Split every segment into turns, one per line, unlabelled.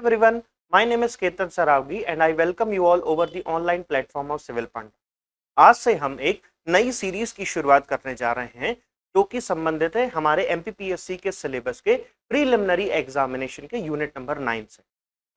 everyone, my name is Ketan Saravgi and I welcome you all over the online platform of Civil Panda। आज से हम एक नई series की शुरुआत करने जा रहे हैं जो कि संबंधित है हमारे एमपीपीएससी के सिलेबस के प्रीलिमिनरी एग्जामिनेशन के यूनिट नंबर 9 से।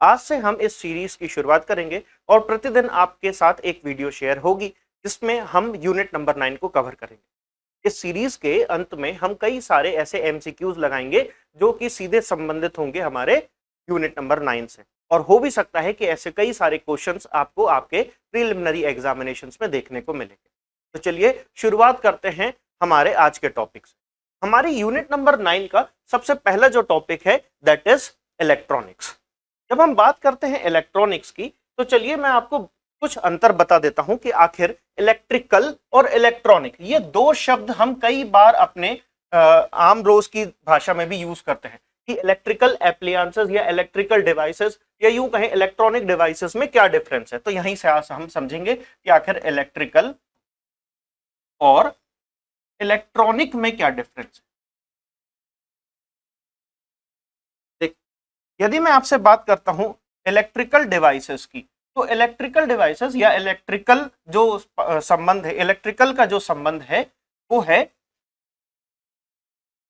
आज से हम इस सीरीज की शुरुआत करेंगे और प्रतिदिन आपके साथ एक वीडियो शेयर होगी जिसमें हम यूनिट नंबर 9 को कवर करेंगे। इस सीरीज के अंत में हम कई सारे ऐसे एमसीक्यूज लगाएंगे जो कि सीधे संबंधित होंगे हमारे यूनिट नंबर 9 से, और हो भी सकता है कि ऐसे कई सारे क्वेश्चंस आपको आपके प्रीलिमिनरी एग्जामिनेशंस में देखने को मिलेंगे। तो चलिए शुरुआत करते हैं हमारे आज के टॉपिक से। हमारी यूनिट नंबर 9 का सबसे पहला जो टॉपिक है दैट इज इलेक्ट्रॉनिक्स। जब हम बात करते हैं इलेक्ट्रॉनिक्स की तो चलिए मैं आपको कुछ अंतर बता देता हूं कि आखिर इलेक्ट्रिकल और इलेक्ट्रॉनिक ये दो शब्द हम कई बार अपने आम रोज की भाषा में भी यूज करते हैं कि इलेक्ट्रिकल एप्लायंसेस या इलेक्ट्रिकल डिवाइसेस या यूं कहें इलेक्ट्रॉनिक डिवाइसेस में क्या डिफरेंस है। तो यहीं से हम समझेंगे कि आखिर इलेक्ट्रिकल और इलेक्ट्रॉनिक में क्या डिफरेंस है। यदि मैं आपसे बात करता हूं इलेक्ट्रिकल डिवाइसेस की, तो इलेक्ट्रिकल डिवाइसेस या इलेक्ट्रिकल जो संबंध है, इलेक्ट्रिकल का जो संबंध है वो है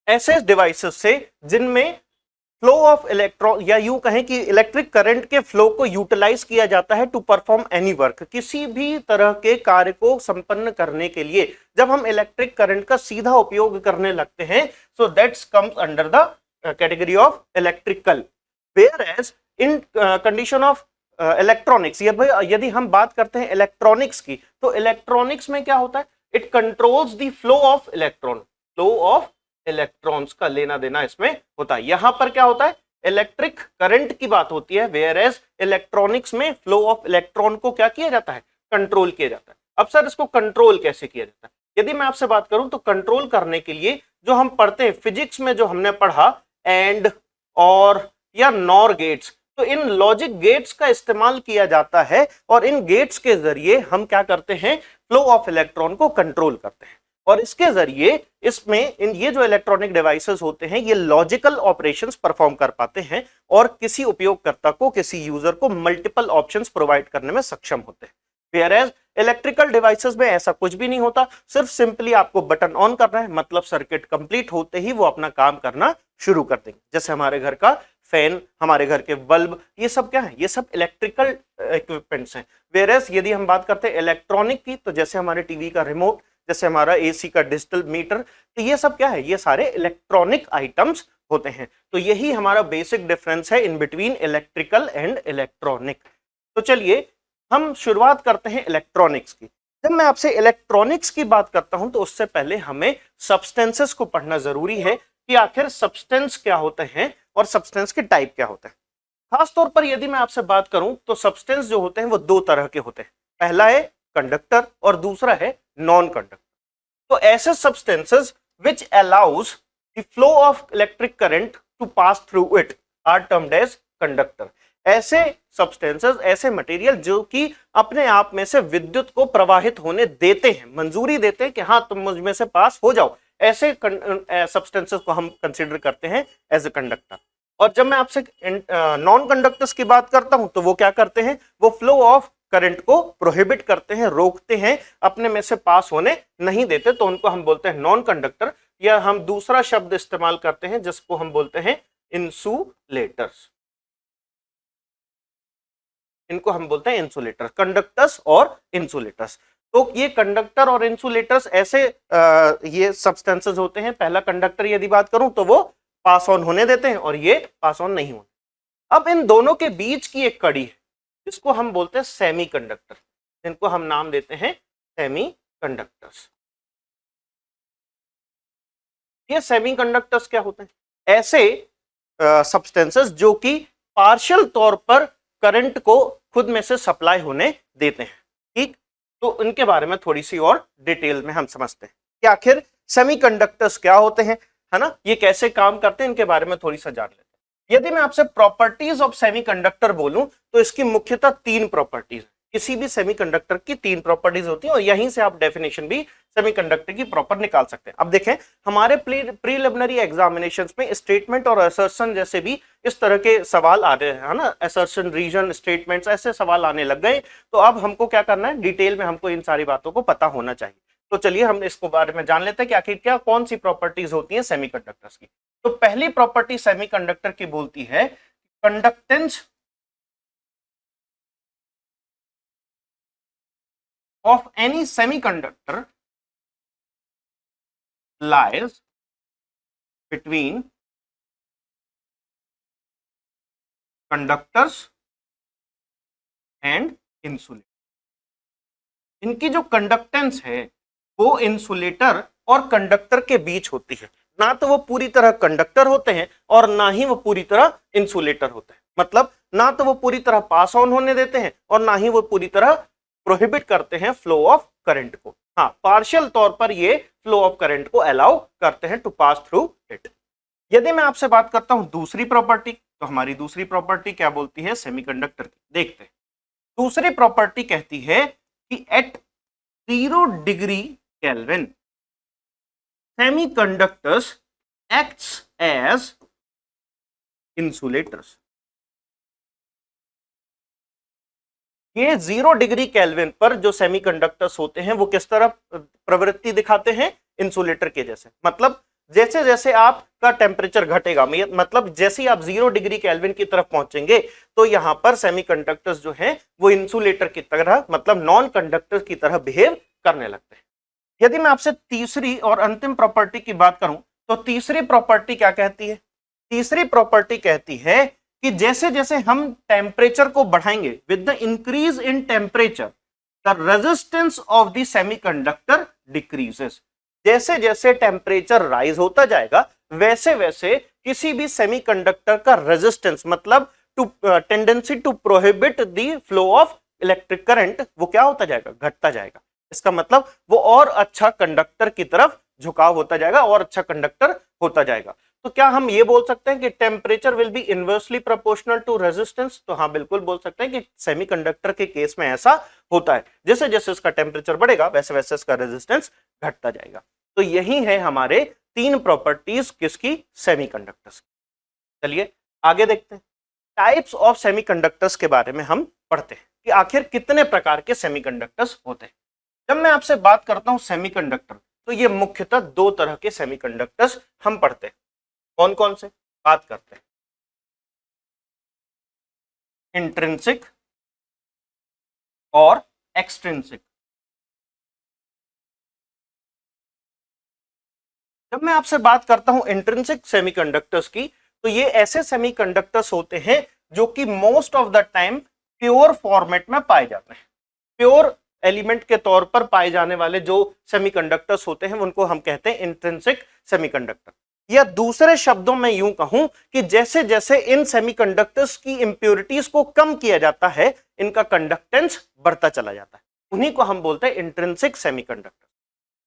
ऐसे डिवाइसेस से जिनमें फ्लो ऑफ इलेक्ट्रॉन या यूं कहें कि इलेक्ट्रिक करंट के फ्लो को यूटिलाइज किया जाता है टू परफॉर्म एनी वर्क, किसी भी तरह के कार्य को संपन्न करने के लिए जब हम इलेक्ट्रिक करंट का सीधा उपयोग करने लगते हैं so that's comes under the category of electrical. Whereas in condition of electronics, यदि हम बात करते हैं इलेक्ट्रॉनिक्स की, तो इलेक्ट्रॉनिक्स में क्या होता है, it controls the flow of electron, flow of electrons का लेना देना इसमें होता है। यहां पर क्या होता है, इलेक्ट्रिक करंट की बात होती है, वेयर एज इलेक्ट्रॉनिक्स में फ्लो ऑफ इलेक्ट्रॉन को क्या किया जाता है, कंट्रोल किया जाता है। अब सर इसको कंट्रोल कैसे किया जाता है, यदि मैं आपसे बात करूं तो कंट्रोल करने के लिए जो हम पढ़ते हैं फिजिक्स में, जो हमने पढ़ा एंड और या नॉर गेट्स, तो इन लॉजिक गेट्स का इस्तेमाल किया जाता है और इन गेट्स के जरिए हम क्या करते हैं, फ्लो ऑफ इलेक्ट्रॉन को कंट्रोल करते हैं। और इसके जरिए इसमें ये जो इलेक्ट्रॉनिक डिवाइसेस होते हैं ये लॉजिकल ऑपरेशंस परफॉर्म कर पाते हैं और किसी उपयोगकर्ता को, किसी यूजर को मल्टीपल ऑप्शंस प्रोवाइड करने में सक्षम होते हैं। Whereas इलेक्ट्रिकल डिवाइसेस में ऐसा कुछ भी नहीं होता, सिर्फ सिंपली आपको बटन ऑन करना है, मतलब सर्किट कंप्लीट होते ही वो अपना काम करना शुरू कर देंगे। जैसे हमारे घर का फैन, हमारे घर के बल्ब, ये सब क्या है, ये सब इलेक्ट्रिकल इक्विपमेंट्स हैं। वेयरएज यदि हम बात करते हैं इलेक्ट्रॉनिक की, तो जैसे हमारे टीवी का रिमोट, जैसे हमारा एसी का डिजिटल मीटर, तो ये सब क्या है, ये सारे इलेक्ट्रॉनिक आइटम्स होते हैं। तो यही हमारा बेसिक डिफरेंस है in between electrical and electronic. तो चलिए हम शुरुआत करते हैं इलेक्ट्रॉनिक्स की। जब मैं आपसे इलेक्ट्रॉनिक्स की बात करता हूं तो उससे पहले हमें सब्सटेंसेस को पढ़ना जरूरी है कि आखिर सब्सटेंस क्या होते हैं और सब्सटेंस के टाइप क्या होते हैं। खासतौर पर यदि मैं आपसे बात करूं तो सब्सटेंस जो होते हैं वो दो तरह के होते हैं, पहला है कंडक्टर और दूसरा है नॉन कंडक्टर। तो ऐसे substances which allows the flow of electric current to pass through it are termed as conductor. ऐसे सब्सटेंसेस, ऐसे मटेरियल जो कि अपने आप में से विद्युत को प्रवाहित होने देते हैं, मंजूरी देते हैं कि हाँ तुम मुझ में से पास हो जाओ, ऐसे सब्सटेंसेस को हम कंसीडर करते हैं एज ए कंडक्टर। और जब मैं आपसे नॉन कंडक्टर्स की बात करता हूं तो वो क्या करते हैं, वो फ्लो ऑफ करंट को प्रोहिबिट करते हैं, रोकते हैं, अपने में से पास होने नहीं देते, तो उनको हम बोलते हैं नॉन कंडक्टर, या हम दूसरा शब्द इस्तेमाल करते हैं जिसको हम बोलते हैं इंसुलेटर्स। इनको हम बोलते हैं इंसुलेटर, कंडक्टर्स और इंसुलेटर्स। तो ये कंडक्टर और इंसुलेटर्स ऐसे ये सब्सटेंसेस होते हैं। पहला कंडक्टर यदि बात करूं तो वो पास ऑन होने देते हैं और ये पास ऑन नहीं होने। अब इन दोनों के बीच की एक कड़ी है जिसको हम बोलते हैं सेमी कंडक्टर, इनको हम नाम देते हैं सेमी कंडक्टर्स। ये सेमी कंडक्टर्स क्या होते हैं, ऐसे सब्सटेंसेस जो कि पार्शियल तौर पर करंट को खुद में से सप्लाई होने देते हैं। ठीक, तो इनके बारे में थोड़ी सी और डिटेल में हम समझते हैं कि आखिर सेमीकंडक्टर्स क्या होते हैं, है ना, ये कैसे काम करते हैं, इनके बारे में थोड़ी सा जान लेते हैं। यदि मैं आपसे प्रॉपर्टीज ऑफ सेमीकंडक्टर बोलूं तो इसकी मुख्यतः तीन प्रॉपर्टीज हैं। किसी भी सेमीकंडक्टर की 3 प्रॉपर्टीज होती हैं और यहीं से आप डेफिनेशन भी सेमीकंडक्टर की प्रॉपर निकाल सकते हैं। अब देखें हमारे प्रीलिमिनरी एग्जामिनेशंस में स्टेटमेंट और असर्शन जैसे भी इस तरह के सवाल आ रहे हैं, है ना, असर्शन, रीजन, स्टेटमेंट्स, ऐसे सवाल आने लग गए। तो अब हमको क्या करना है, डिटेल में हमको इन सारी बातों को पता होना चाहिए। तो चलिए हम इसको बारे में जान लेते हैं कि आखिर क्या कौन सी प्रॉपर्टीज होती हैं सेमीकंडक्टर्स की। तो पहली प्रॉपर्टी सेमीकंडक्टर की बोलती है conductance of any semiconductor lies between conductors and insulator। इनकी जो कंडक्टेंस है वो इंसुलेटर और कंडक्टर के बीच होती है। ना तो वो पूरी तरह कंडक्टर होते हैं और ना ही वो पूरी तरह इंसुलेटर होते हैं। मतलब ना तो वो पूरी तरह पास ऑन होने देते हैं और ना ही वो पूरी तरह प्रोहिबिट करते हैं फ्लो ऑफ करंट को। हाँ, पार्शियल तौर पर ये फ्लो ऑफ करंट को अलाउ करते हैं टू पास थ्रू इट। यदि मैं आपसे बात करता हूं दूसरी प्रॉपर्टी, तो हमारी दूसरी प्रॉपर्टी क्या बोलती है सेमीकंडक्टर की, देखते हैं। दूसरी प्रॉपर्टी कहती है कि at 0 degree Kelvin semiconductors acts as insulators. ये 0 डिग्री केल्विन पर जो सेमीकंडक्टर्स होते हैं वो किस तरह प्रवृत्ति दिखाते हैं, इंसुलेटर के जैसे। मतलब जैसे जैसे आपका टेम्परेचर घटेगा, मतलब जैसे ही आप 0 डिग्री केल्विन की तरफ पहुंचेंगे तो यहां पर सेमीकंडक्टर्स जो हैं वो इंसुलेटर की तरह, मतलब नॉन कंडक्टर की तरह बिहेव करने लगते हैं। यदि मैं आपसे तीसरी और अंतिम प्रॉपर्टी की बात करूं तो तीसरी प्रॉपर्टी क्या कहती है, तीसरी प्रॉपर्टी कहती है कि जैसे जैसे हम टेम्परेचर को बढ़ाएंगे, with the increase in temperature the resistance of the semiconductor decreases. जैसे जैसे टेम्परेचर राइज होता जाएगा वैसे वैसे किसी भी सेमीकंडक्टर का रेजिस्टेंस, मतलब tendency to prohibit the flow of electric current, वो क्या होता जाएगा, घटता जाएगा। इसका मतलब वो और अच्छा कंडक्टर की तरफ झुकाव होता जाएगा और अच्छा कंडक्टर होता जाएगा। तो क्या हम ये बोल सकते हैं कि temperature will be inversely proportional to resistance? तो हाँ, बिल्कुल बोल सकते हैं कि सेमीकंडक्टर के केस में ऐसा होता है। जैसे जैसे इसका टेम्परेचर बढ़ेगा वैसे वैसे इसका रेजिस्टेंस घटता जाएगा। तो यही है हमारे 3 प्रॉपर्टीज किसकी, सेमीकंडक्टर्स। चलिए आगे देखते हैं। टाइप्स ऑफ सेमीकंडक्टर्स के बारे में हम पढ़ते हैं कि आखिर कितने प्रकार के सेमीकंडक्टर्स होते हैं। जब मैं आपसे बात करता हूं सेमीकंडक्टर, तो ये मुख्यतः 2 तरह के सेमीकंडक्टर्स हम पढ़ते हैं। कौन कौन से, बात करते हैं। इंट्रिंसिक और एक्सट्रिंसिक। जब मैं आपसे बात करता हूं इंट्रिंसिक सेमीकंडक्टर्स की, तो ये ऐसे सेमीकंडक्टर्स होते हैं जो कि most of the time pure format में पाए जाते हैं। प्योर एलिमेंट के तौर पर पाए जाने वाले जो सेमीकंडक्टर्स होते हैं उनको हम कहते हैं इंट्रिंसिक सेमीकंडक्टर। या दूसरे शब्दों में यूं कहूं कि जैसे जैसे इन सेमीकंडक्टर्स की इंप्योरिटीज को कम किया जाता है, इनका कंडक्टेंस बढ़ता चला जाता है। उन्हीं को हम बोलते हैं इंट्रिंसिक सेमीकंडक्टर।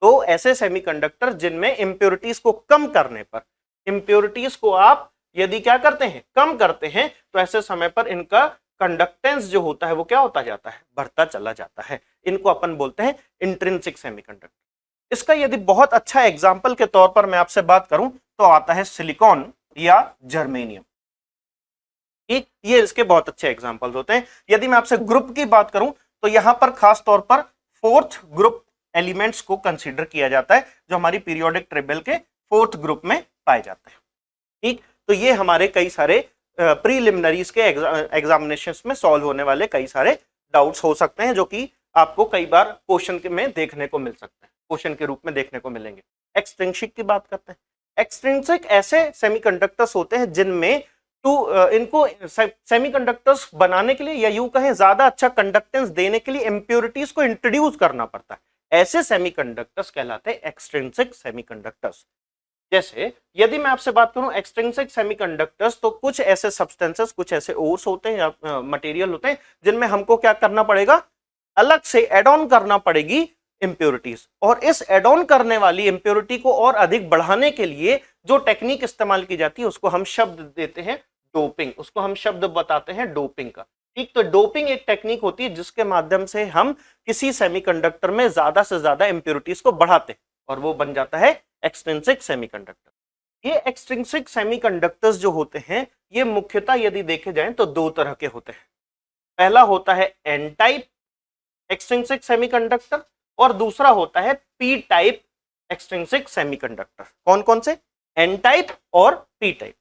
तो ऐसे सेमीकंडक्टर जिनमें इंप्योरिटीज को कम करने पर, इंप्योरिटीज को आप यदि क्या करते हैं, कम करते हैं, तो ऐसे समय पर इनका कंडक्टेंस जो होता है वो क्या होता जाता है, बढ़ता चला जाता है। इनको अपन बोलते हैं इंट्रिंसिक सेमीकंडक्टर। इसका यदि बहुत अच्छा एग्जाम्पल के तौर पर मैं आपसे बात करूं तो आता है सिलिकॉन या जर्मेनियम। ये इसके बहुत अच्छे एग्जाम्पल्स होते हैं। यदि मैं आपसे ग्रुप की बात करूं तो यहां पर खास तौर पर 4th ग्रुप एलिमेंट्स को कंसीडर किया जाता है, जो हमारी पीरियोडिक टेबल के 4th ग्रुप में पाए जाते हैं। ठीक, तो ये हमारे कई सारे प्रीलिमिनरीज के एग्जामिनेशंस में सॉल्व होने वाले कई सारे डाउट्स हो सकते हैं, जो कि आपको कई बार क्वेश्चन में देखने को मिल सकते हैं, क्वेश्चन के रूप में देखने को मिलेंगे। एक्सट्रिंसिक की बात करते हैं। एक्सट्रिंसिक ऐसे सेमीकंडक्टर्स होते हैं जिनमें इनको सेमीकंडक्टर्स बनाने के लिए, या यूं कहें ज्यादा अच्छा कंडक्टेंस देने के लिए, इंप्योरिटीज को इंट्रोड्यूस करना पड़ता है। ऐसे सेमीकंडक्टर्स कहलाते हैं एक्सट्रिंसिक सेमीकंडक्टर्स। जैसे यदि मैं आपसे बात करूं एक्सट्रिंसिक सेमीकंडक्टर्स, तो कुछ ऐसे सब्सटेंसेस, कुछ ऐसे ओर्स होते हैं या मटेरियल होते हैं जिनमें हमको क्या करना पड़ेगा, अलग से एड ऑन करना पड़ेगी इंप्योरिटीज। और इस एड ऑन करने वाली इंप्योरिटी को और अधिक बढ़ाने के लिए जो टेक्निक इस्तेमाल की जाती है उसको हम शब्द देते हैं डोपिंग, उसको हम शब्द बताते हैं डोपिंग का। ठीक, तो डोपिंग एक टेक्निक होती है जिसके माध्यम से हम किसी सेमीकंडक्टर में ज्यादा से ज्यादा इंप्योरिटीज को बढ़ाते हैं और वो बन जाता है एक्सट्रिंसिक सेमीकंडक्टर। ये एक्सट्रिंसिक सेमीकंडक्टर्स जो होते हैं ये मुख्यतः यदि देखे जाएं तो दो तरह के होते हैं। पहला होता है एन टाइप एक्सट्रिंसिक सेमीकंडक्टर और दूसरा होता है पी टाइप एक्सट्रिंसिक सेमीकंडक्टर। कौन कौन से? एन टाइप और P type.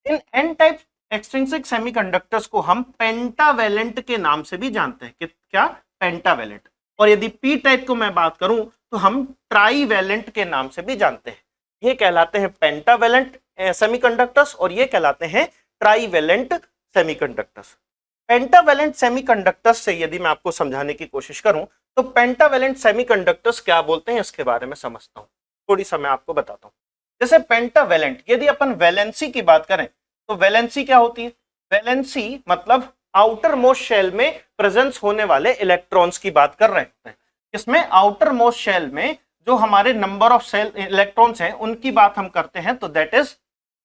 In an type extrinsic semiconductors को हम पेंटावेलेंट के नाम से भी जानते हैं कि क्या? पेंटावेलेंट। और यदि पी टाइप को मैं बात करूं तो हम ट्राईवेलेंट के नाम से भी जानते हैं। ये कहलाते हैं पेंटावेलेंट सेमीकंडक्टर्स और ये कहलाते हैं ट्राईवेलेंट सेमीकंडक्टर्स। पेंटावेलेंट सेमीकंडक्टर्स से यदि मैं आपको समझाने की कोशिश करूं तो पेंटावेलेंट सेमीकंडक्टर्स क्या बोलते हैं इसके बारे में समझता हूं, थोड़ी सा मैं आपको बताता हूं। जैसे पेंटावेलेंट, यदि अपन वैलेंसी की बात करें तो वैलेंसी क्या होती है? वैलेंसी मतलब आउटर मोस्ट शेल में प्रेजेंस होने वाले इलेक्ट्रॉन्स की बात कर रहे हैं। इसमें आउटर मोस्ट शेल में जो हमारे नंबर ऑफ सेल इलेक्ट्रॉन्स हैं उनकी बात हम करते हैं तो दैट इज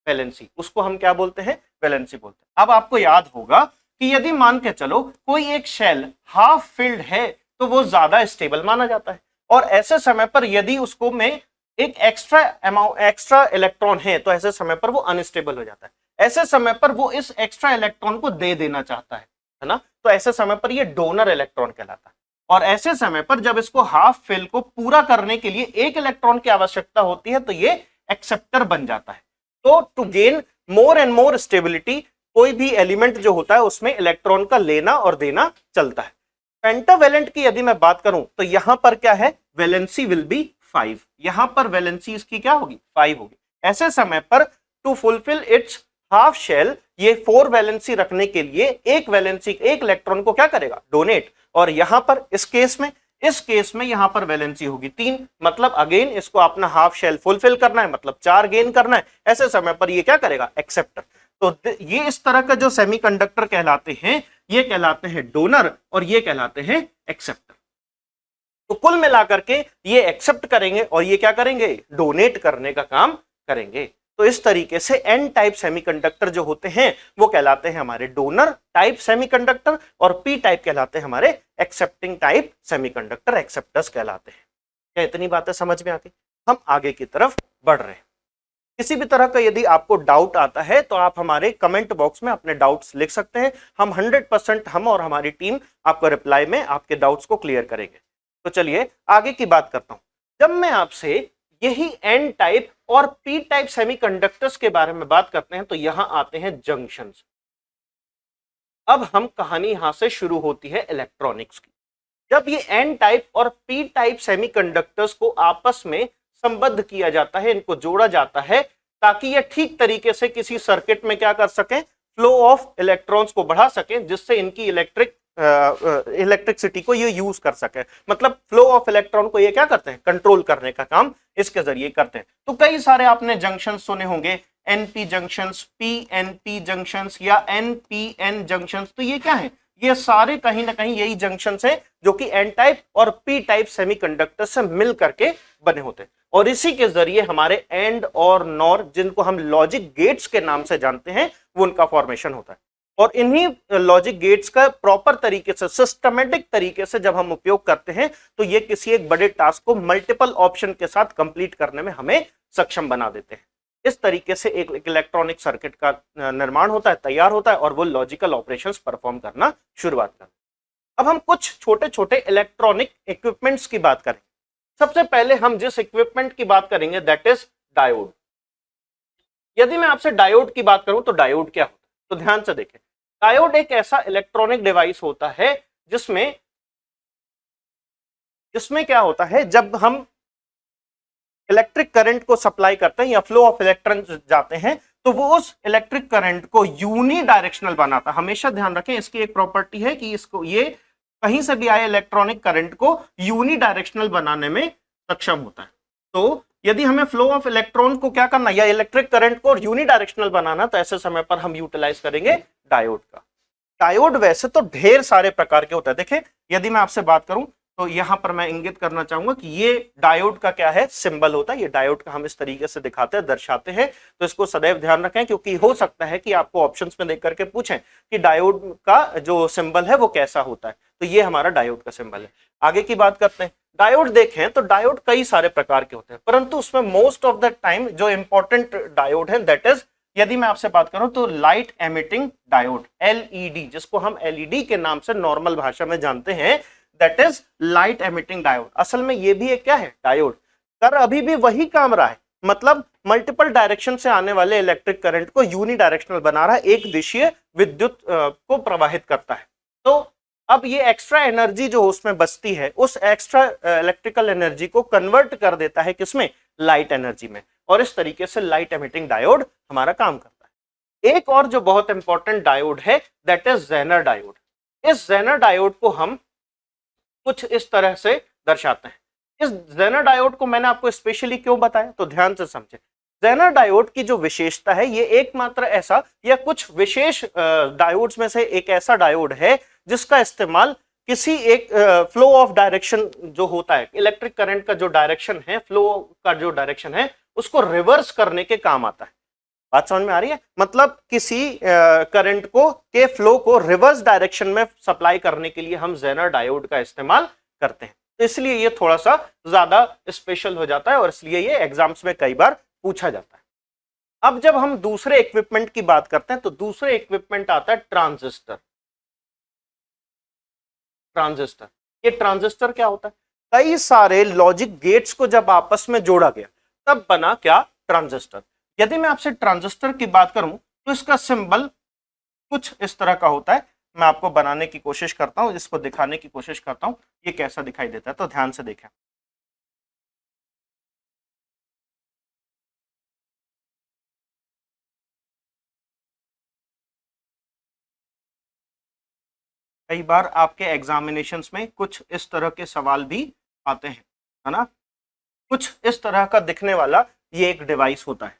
वैलेंसी। उसको हम क्या बोलते हैं? वैलेंसी बोलते हैं। अब आपको याद होगा कि यदि मान के चलो कोई एक शेल हाफ फिल्ड है तो वो ज्यादा स्टेबल माना जाता है और ऐसे समय पर यदि उसको में एक एक्स्ट्रा इलेक्ट्रॉन है तो ऐसे समय पर वो अनस्टेबल हो जाता है। ऐसे समय पर वो इस एक्स्ट्रा इलेक्ट्रॉन को दे देना चाहता है ना, तो ऐसे समय पर ये डोनर इलेक्ट्रॉन कहलाता है। और ऐसे समय पर जब इसको हाफ फिल को पूरा करने के लिए एक इलेक्ट्रॉन की आवश्यकता होती है तो ये एक्सेप्टर बन जाता है। तो to gain more and more stability कोई भी एलिमेंट जो होता है उसमें इलेक्ट्रॉन का लेना और देना चलता है। पेंटावेलेंट की यदि मैं बात करूं तो यहां पर क्या है? Valency will be 5। यहां पर वैलेंसी इसकी क्या होगी? 5 होगी। ऐसे समय पर to fulfil its half shell ये 4 वैलेंसी रखने के लिए एक वैलेंसी एक इलेक्ट्रॉन को क्या करेगा? डोनेट। और यहां पर इस केस में यहां पर वैलेंसी होगी 3, मतलब अगेन इसको अपना हाफ शेल फुलफिल करना है, मतलब 4 गेन करना है। ऐसे समय पर ये क्या करेगा? एक्सेप्टर। तो ये इस तरह का जो सेमीकंडक्टर कहलाते हैं ये कहलाते हैं डोनर और ये कहलाते हैं एक्सेप्टर। तो कुल मिलाकर के ये एक्सेप्ट करेंगे और ये क्या करेंगे? डोनेट करने का काम करेंगे। तो इस तरीके से एन टाइप सेमीकंडक्टर जो होते हैं वो कहलाते हैं हमारे डोनर टाइप सेमीकंडक्टर और पी टाइप कहलाते हैं हमारे एक्सेप्टिंग टाइप सेमीकंडक्टर, एक्सेप्टर्स कहलाते हैं। क्या इतनी बातें समझ में आ गई? हम आगे की तरफ बढ़ रहे हैं। किसी भी तरह का यदि आपको डाउट आता है तो आप हमारे कमेंट बॉक्स में अपने डाउट्स लिख सकते हैं। हम 100% हम और हमारी टीम आपको रिप्लाई में आपके डाउट्स को क्लियर करेंगे। तो चलिए आगे की बात करता हूं। जब मैं आपसे यही एन टाइप और पी टाइप सेमीकंडक्टर्स के बारे में बात करते हैं तो यहां आते हैं जंक्शंस। अब हम कहानी यहां से शुरू होती है इलेक्ट्रॉनिक्स की। जब ये एन टाइप और पी टाइप सेमीकंडक्टर्स को आपस में संबद्ध किया जाता है, इनको जोड़ा जाता है ताकि ये ठीक तरीके से किसी सर्किट में क्या कर सकें? फ्लो ऑफ इलेक्ट्रॉन्स को बढ़ा सकें जिससे इनकी इलेक्ट्रिसिटी को ये यूज कर सके। मतलब फ्लो ऑफ इलेक्ट्रॉन को ये क्या करते हैं? कंट्रोल करने का काम इसके जरिए करते हैं। तो कई सारे आपने जंक्शन सुने होंगे, एनपी जंक्शंस, पीएनपी जंक्शंस या एनपीएन जंक्शंस। तो ये क्या है? ये सारे कहीं ना कहीं यही जंक्शंस हैं जो कि एन टाइप और पी टाइप सेमीकंडक्टर से मिल करके बने होते हैं और इसी के जरिए हमारे एंड और नॉर, जिनको हम लॉजिक गेट्स के नाम से जानते हैं, वो उनका फॉर्मेशन होता है। और इन्हीं लॉजिक गेट्स का प्रॉपर तरीके से, सिस्टमेटिक तरीके से जब हम उपयोग करते हैं तो ये किसी एक बड़े टास्क को मल्टीपल ऑप्शन के साथ कंप्लीट करने में हमें सक्षम बना देते हैं। इस तरीके से एक इलेक्ट्रॉनिक सर्किट का निर्माण होता है, तैयार होता है और वो लॉजिकल ऑपरेशंस परफॉर्म करना शुरुआत करते हैं। अब हम कुछ छोटे छोटे इलेक्ट्रॉनिक इक्विपमेंट्स की बात करें। सबसे पहले हम जिस इक्विपमेंट की बात करेंगे दैट इज डायोड। यदि मैं आपसे डायोड की बात करूं तो डायोड क्या होता है? तो ध्यान से देखें, डायोड एक ऐसा इलेक्ट्रॉनिक डिवाइस होता है जिसमें क्या होता है, जब हम इलेक्ट्रिक करंट को सप्लाई करते हैं या फ्लो ऑफ इलेक्ट्रॉन जाते हैं तो वो उस इलेक्ट्रिक करंट को यूनी डायरेक्शनल बनाता है। हमेशा ध्यान रखें, इसकी एक प्रॉपर्टी है कि इसको ये कहीं से भी आए इलेक्ट्रॉनिक करंट को यूनी डायरेक्शनल बनाने में सक्षम होता है। तो यदि हमें फ्लो ऑफ इलेक्ट्रॉन को क्या करना या इलेक्ट्रिक करंट को यूनी डायरेक्शनल बनाना तो ऐसे समय पर हम यूटिलाइज करेंगे डायोड का। डायोड वैसे तो ढेर सारे प्रकार के होता है। देखिए, यदि मैं आपसे बात करूं तो यहां पर मैं इंगित करना चाहूंगा कि ये डायोड का क्या है, सिंबल होता है। ये डायोड का हम इस तरीके से दिखाते हैं, दर्शाते हैं। तो इसको सदैव ध्यान रखें, क्योंकि हो सकता है कि आपको ऑप्शंस में देख करके पूछें कि डायोड का जो सिंबल है वो कैसा होता है। तो ये हमारा डायोड का सिंबल है। आगे की बात करते हैं। डायोड देखें तो डायोड कई सारे प्रकार के होते हैं, परंतु उसमें मोस्ट ऑफ द टाइम जो इंपॉर्टेंट डायोड है दैट इज, यदि मैं आपसे बात करूं तो लाइट एमिटिंग डायोड, एलईडी, जिसको हम एलईडी के नाम से नॉर्मल भाषा में जानते हैं, that is light emitting diode. असल में ये भी एक क्या है, डायोड। कर अभी भी वही काम रहा है, मतलब मल्टीपल डायरेक्शन से आने वाले इलेक्ट्रिक करंट को यूनिडायरेक्शनल बना रहा है, एक दिशीय विद्युत को प्रवाहित करता है। तो अब ये एक्स्ट्रा एनर्जी जो उसमें बचती है, उस एक्स्ट्रा इलेक्ट्रिकल एनर्जी को कन्वर्ट कर देता है किसमें, लाइट एनर्जी में, और इस तरीके से लाइट एमिटिंग डायोड हमारा काम करता है। एक और जो बहुत इंपॉर्टेंट डायोड है दैट इज जेनर डायोड। इस जेनर डायोड को हम कुछ इस तरह से दर्शाते हैं। इस जेनर डायोड को मैंने आपको स्पेशली क्यों बताया, तो ध्यान से समझें। जेनर डायोड की जो विशेषता है, ये एकमात्र ऐसा या कुछ विशेष डायोड्स में से एक ऐसा डायोड है जिसका इस्तेमाल किसी एक फ्लो ऑफ डायरेक्शन जो होता है, इलेक्ट्रिक करंट का जो डायरेक्शन है, फ्लो का जो डायरेक्शन है, उसको रिवर्स करने के काम आता है। बात समझ में आ रही है? मतलब किसी करंट को के फ्लो को रिवर्स डायरेक्शन में सप्लाई करने के लिए हम जेनर डायोड का इस्तेमाल करते हैं। तो इसलिए ये थोड़ा सा ज्यादा स्पेशल हो जाता है और इसलिए ये एग्जाम्स में कई बार पूछा जाता है। अब जब हम दूसरे इक्विपमेंट की बात करते हैं तो दूसरे इक्विपमेंट आता है ट्रांजिस्टर। ट्रांजिस्टर, ये ट्रांजिस्टर क्या होता है, कई सारे लॉजिक गेट्स को जब आपस में जोड़ा गया तब बना क्या, ट्रांजिस्टर। यदि मैं आपसे ट्रांजिस्टर की बात करूं तो इसका सिंबल कुछ इस तरह का होता है। मैं आपको बनाने की कोशिश करता हूं, इसको दिखाने की कोशिश करता हूं ये कैसा दिखाई देता है, तो ध्यान से देखें। कई बार आपके एग्जामिनेशंस में कुछ इस तरह के सवाल भी आते हैं, है ना। कुछ इस तरह का दिखने वाला ये एक डिवाइस होता है।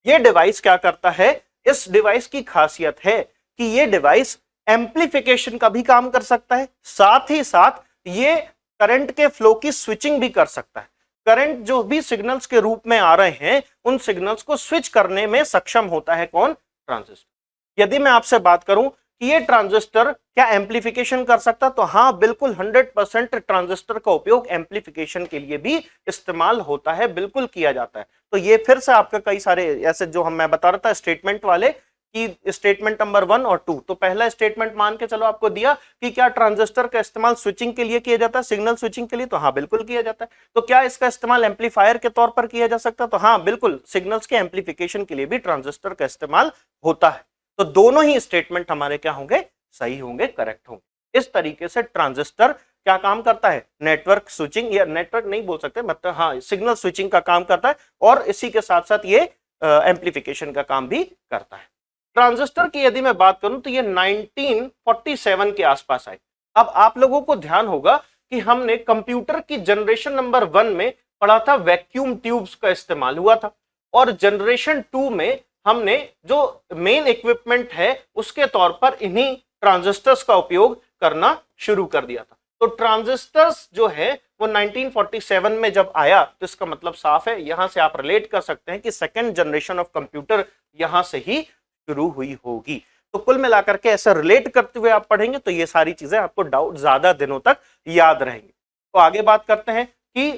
ये डिवाइस क्या करता है, इस डिवाइस की खासियत है कि ये डिवाइस एम्प्लीफिकेशन का भी काम कर सकता है, साथ ही साथ ये करंट के फ्लो की स्विचिंग भी कर सकता है। करंट जो भी सिग्नल्स के रूप में आ रहे हैं उन सिग्नल्स को स्विच करने में सक्षम होता है कौन, ट्रांजिस्टर। यदि मैं आपसे बात करूं कि ये ट्रांजिस्टर क्या एम्प्लीफिकेशन कर सकता, तो हाँ बिल्कुल 100% ट्रांजिस्टर का उपयोग एम्प्लीफिकेशन के लिए भी इस्तेमाल होता है, बिल्कुल किया जाता है। तो ये फिर से आपका कई सारे ऐसे जो मैं बता रहा था स्टेटमेंट वाले कि स्टेटमेंट नंबर 1 और 2, तो पहला स्टेटमेंट मान के चलो आपको दिया कि क्या ट्रांजिस्टर का इस्तेमाल स्विचिंग के लिए किया जाता है, सिग्नल स्विचिंग के लिए, तो हाँ बिल्कुल किया जाता है। तो क्या इसका इस्तेमाल एम्पलीफायर के तौर पर किया जा सकता है, तो हाँ बिल्कुल, सिग्नल्स के एम्पलीफिकेशन के लिए भी ट्रांजिस्टर का इस्तेमाल होता है। तो दोनों ही स्टेटमेंट हमारे क्या होंगे, सही होंगे, करेक्ट होंगे। इस तरीके से ट्रांजिस्टर क्या काम करता है, नेटवर्क स्विचिंग, या नेटवर्क नहीं बोल सकते, मतलब हाँ सिग्नल स्विचिंग का काम करता है, और इसी के साथ साथ ये एम्पलीफिकेशन का काम भी करता है। ट्रांजिस्टर की यदि मैं बात करूं तो ये 1947 के आसपास आए। अब आप लोगों को ध्यान होगा कि हमने कंप्यूटर की जनरेशन नंबर 1 में पढ़ा था वैक्यूम ट्यूब्स का इस्तेमाल हुआ था, और जनरेशन 2 में हमने जो मेन इक्विपमेंट है उसके तौर पर इन्हीं ट्रांजिस्टर्स का उपयोग करना शुरू कर दिया था। तो ट्रांजिस्टर्स जो है वो 1947 में जब आया, तो इसका मतलब साफ है, यहां से आप रिलेट कर सकते हैं कि सेकेंड जनरेशन ऑफ कंप्यूटर यहां से ही शुरू हुई होगी। तो कुल मिलाकर के ऐसा रिलेट करते हुए आप पढ़ेंगे तो ये सारी चीजें आपको डाउट ज्यादा दिनों तक याद रहेंगी। तो आगे बात करते हैं कि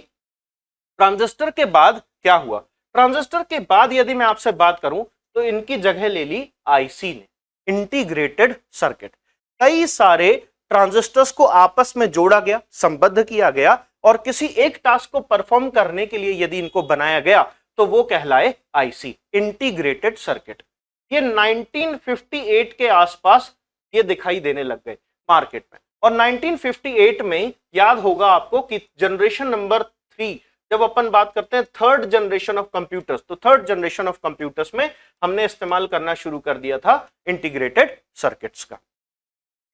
ट्रांजिस्टर के बाद क्या हुआ। ट्रांजिस्टर के बाद यदि मैं आपसे बात करूं तो इनकी जगह ले ली आईसी ने, इंटीग्रेटेड सर्किट। कई सारे ट्रांजिस्टर्स को आपस में जोड़ा गया, संबद्ध किया गया, और किसी एक टास्क को परफॉर्म करने के लिए यदि इनको बनाया गया तो वो कहलाए आईसी, इंटीग्रेटेड सर्किट। ये 1958 के आसपास ये दिखाई देने लग गए मार्केट में, और 1958 में याद होगा आपको कि जनरेशन नंबर 3, जब अपन बात करते हैं थर्ड जनरेशन ऑफ कंप्यूटर्स, तो थर्ड जनरेशन ऑफ कंप्यूटर्स में हमने इस्तेमाल करना शुरू कर दिया था इंटीग्रेटेड सर्किट्स का।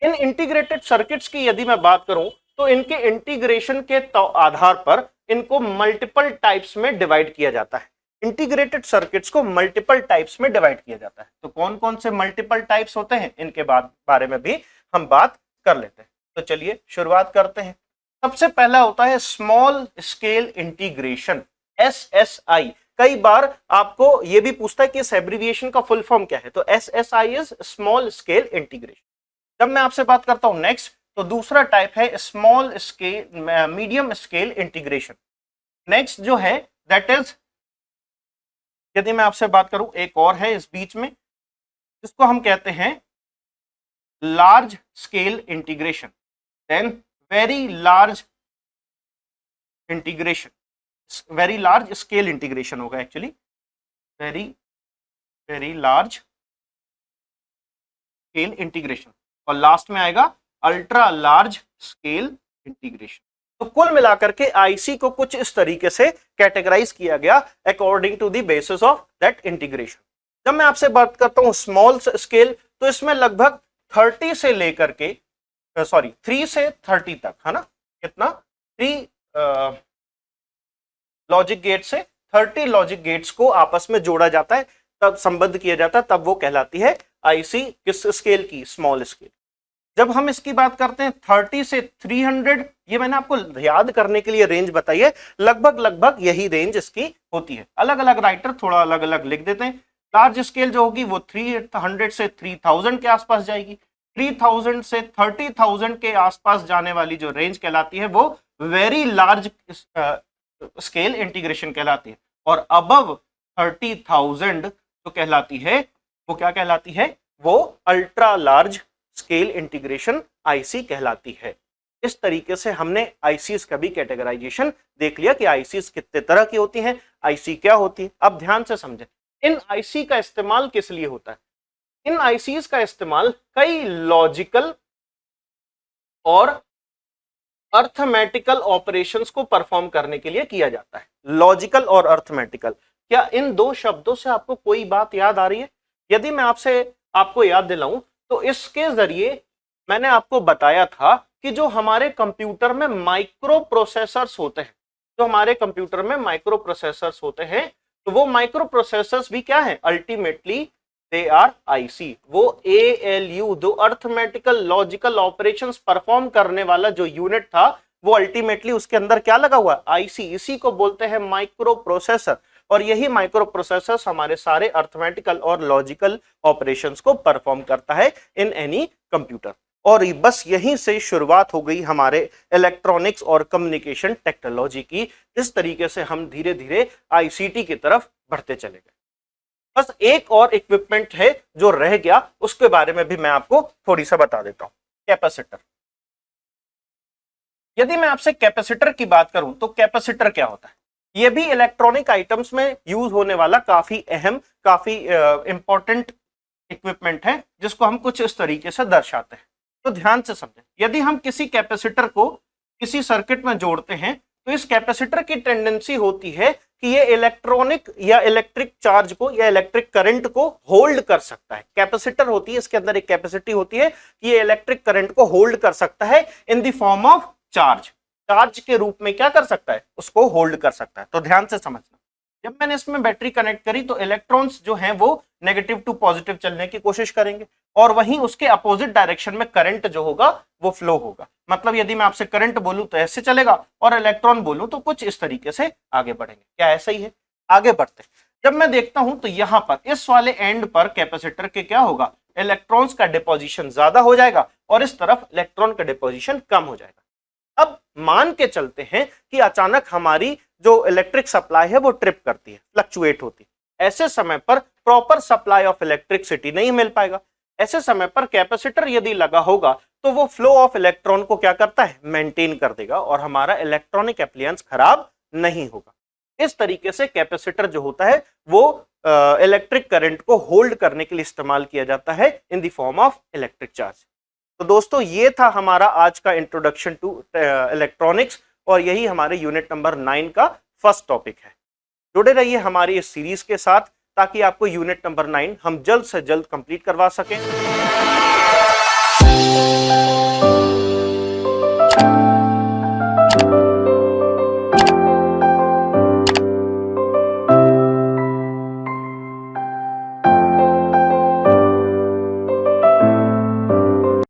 इन इंटीग्रेटेड सर्किट्स की यदि मैं बात करूं तो इनके इंटीग्रेशन के आधार पर इनको मल्टीपल टाइप्स में डिवाइड किया जाता है। इंटीग्रेटेड सर्किट्स को मल्टीपल टाइप्स में डिवाइड किया जाता है। तो कौन कौन से मल्टीपल टाइप्स होते हैं इनके बारे में भी हम बात कर लेते हैं। तो चलिए शुरुआत करते हैं। सबसे पहला होता है स्मॉल स्केल इंटीग्रेशन, SSI। कई बार आपको यह भी पूछता है कि इस एब्रिविएशन का फुल फॉर्म क्या है, तो SSI is small scale integration. जब मैं आपसे बात करता हूं नेक्स्ट, तो दूसरा टाइप है small scale medium scale integration. Next जो है दैट इज, यदि मैं आपसे बात करूं, एक और है इस बीच में जिसको हम कहते हैं large scale integration, then very large integration, very large scale integration होगा actually, very very large scale integration, और लास्ट में आएगा अल्ट्रा लार्ज स्केल इंटीग्रेशन। तो कुल मिलाकर के आईसी को कुछ इस तरीके से कैटेगराइज किया गया according to the basis of that integration. जब मैं आपसे बात करता हूं स्मॉल स्केल, तो इसमें लगभग 30 से लेकर के 3 से 30 तक, है ना, कितना 3 लॉजिक गेट से 30 लॉजिक गेट्स को आपस में जोड़ा जाता है, तब संबद्ध किया जाता है, तब वो कहलाती है आईसी किस स्केल की, स्मॉल स्केल। जब हम इसकी बात करते हैं 30 से 300, ये मैंने आपको याद करने के लिए रेंज बताई है, लगभग यही रेंज इसकी होती है। अलग अलग राइटर थोड़ा अलग अलग लिख देते हैं। लार्ज स्केल जो होगी वो 300 से 3000 के आसपास जाएगी। 3000 से 30,000 के आसपास जाने वाली जो रेंज कहलाती है वो वेरी लार्ज स्केल इंटीग्रेशन कहलाती है, और अबव 30,000 जो कहलाती है वो क्या कहलाती है, वो ultra large scale integration IC कहलाती है। इस तरीके से हमने आईसीज का भी कैटेगराइजेशन देख लिया कि आईसीज कितने तरह की होती हैं, आईसी क्या होती है। अब ध्यान से समझें, इन आईसी का इस्तेमाल किस लिए होता है। इन आईसीज का इस्तेमाल कई लॉजिकल और अर्थमेटिकल ऑपरेशंस को परफॉर्म करने के लिए किया जाता है। लॉजिकल और अर्थमेटिकल, क्या इन दो शब्दों से आपको कोई बात याद आ रही है? यदि मैं आपको याद दिलाऊं, तो इसके जरिए मैंने आपको बताया था कि जो हमारे कंप्यूटर में माइक्रो प्रोसेसर्स होते हैं, जो हमारे कंप्यूटर में माइक्रो प्रोसेसर्स होते हैं, तो वो माइक्रो प्रोसेसर्स भी क्या है, अल्टीमेटली दे आर आईसी। वो ALU जो अर्थमेटिकल लॉजिकल ऑपरेशंस परफॉर्म करने वाला जो यूनिट था, वो अल्टीमेटली उसके अंदर क्या लगा हुआ, आईसी। इसी को बोलते हैं माइक्रो प्रोसेसर, और यही माइक्रो प्रोसेसर्स हमारे सारे अर्थमेटिकल और लॉजिकल ऑपरेशंस को परफॉर्म करता है इन एनी कंप्यूटर। और बस यहीं से शुरुआत हो गई हमारे इलेक्ट्रॉनिक्स और कम्युनिकेशन टेक्नोलॉजी की। इस तरीके से हम धीरे धीरे आईसीटी की तरफ बढ़ते चले गए। बस एक और इक्विपमेंट है जो रह गया, उसके बारे में भी मैं आपको थोड़ी सा बता देता हूं, कैपेसिटर। यदि मैं आपसे कैपेसिटर की बात करूं, तो कैपेसिटर क्या होता है? यह भी इलेक्ट्रॉनिक आइटम्स में यूज होने वाला काफी अहम, काफी इंपॉर्टेंट इक्विपमेंट है, जिसको हम कुछ इस तरीके से दर्शाते हैं। तो ध्यान से समझें, यदि हम किसी कैपेसिटर को किसी सर्किट में जोड़ते हैं, तो इस कैपेसिटर की टेंडेंसी होती है कि ये इलेक्ट्रॉनिक या इलेक्ट्रिक चार्ज को या इलेक्ट्रिक करंट को होल्ड कर सकता है। कैपेसिटर होती है, इसके अंदर एक कैपेसिटी होती है कि ये इलेक्ट्रिक करंट को होल्ड कर सकता है in the form of charge. Charge के रूप में क्या कर सकता है, उसको होल्ड कर सकता है। तो ध्यान से समझना, जब मैंने इसमें बैटरी कनेक्ट करी, तो इलेक्ट्रॉन्स जो हैं वो नेगेटिव टू पॉजिटिव चलने की कोशिश करेंगे, और वहीं उसके अपोजिट डायरेक्शन में करंट जो होगा वो फ्लो होगा। मतलब यदि मैं आपसे करंट बोलूं तो ऐसे चलेगा, और इलेक्ट्रॉन बोलूं तो कुछ इस तरीके से आगे बढ़ेंगे। क्या ऐसा ही है? आगे बढ़ते जब मैं देखता हूं, तो यहां पर इस वाले एंड पर कैपेसिटर के क्या होगा, इलेक्ट्रॉन्स का डिपोजिशन ज्यादा हो जाएगा, और इस तरफ इलेक्ट्रॉन का डिपोजिशन कम हो जाएगा। अब मान के चलते हैं कि अचानक हमारी जो इलेक्ट्रिक सप्लाई है वो ट्रिप करती है, फ्लक्चुएट होती है। ऐसे समय पर प्रॉपर सप्लाई ऑफ इलेक्ट्रिसिटी नहीं मिल पाएगा। ऐसे समय पर कैपेसिटर यदि लगा होगा, तो वो फ्लो ऑफ इलेक्ट्रॉन को क्या करता है, मेंटेन कर देगा, और हमारा इलेक्ट्रॉनिक एप्लायंस खराब नहीं होगा। इस तरीके से कैपेसिटर जो होता है वो इलेक्ट्रिक करंट को होल्ड करने के लिए इस्तेमाल किया जाता है in the form of electric charge. तो दोस्तों, ये था हमारा आज का इंट्रोडक्शन टू इलेक्ट्रॉनिक्स, और यही हमारे यूनिट नंबर 9 का फर्स्ट टॉपिक है। जुड़े रहिए हमारी इस सीरीज के साथ, ताकि आपको यूनिट नंबर 9 हम जल्द से जल्द कंप्लीट करवा सकें।